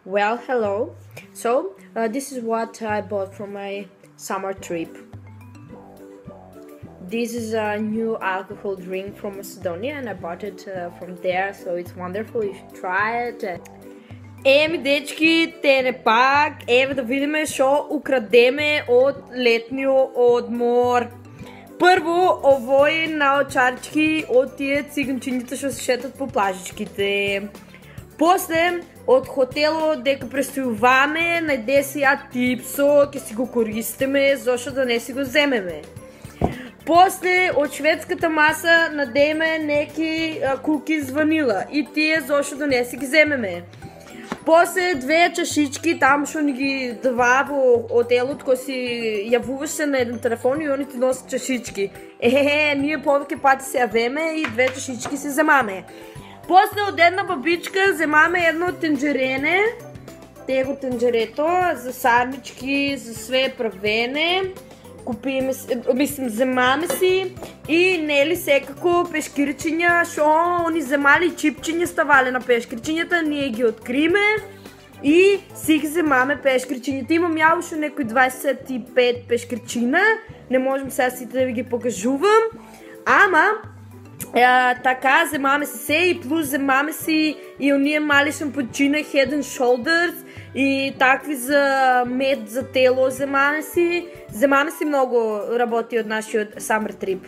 Well, hello. This is what I bought for my summer trip. This is a new alcohol drink from Macedonia, and I bought it from there, so it's wonderful. You should try it. Еми, дечки, те пак, еве да видиме шо украдеме от летниот одмор. Прво, овој наочарчки од тие циганчињата што се шетат по плажичките. После, од хотелот дека престојуваме, најде си ја типсо, ќе си го користиме, зошто да не си го земеме. После, од шведската маса надеме неки куки з ванила и тие зошто да не си ги земеме. После две чашички там што ни ги дава во хотелот кој си јавуваше на еден телефон и они ти носат чашички. Ние повеќе пати се јавеме и две чашички се земаме. После од една бабичка земаме едно тенџерене, tego тенџерето за сармички, за све правене. Купиме, земаме си и нели секако пешкирчиња, шо они земали чипчиња ставале на пешкирчињата, ние ги откриме и си ги земаме пешкирчињата. Имам ја уште некои 25 пешкирчина, не можам сега сите да ви ги покажувам, ама така земаме си се и плюс земаме си и оние мали шампунчина, Head and Shoulders и такви за мед за тело земаме си. Земаме си много работи од нашиот summer trip.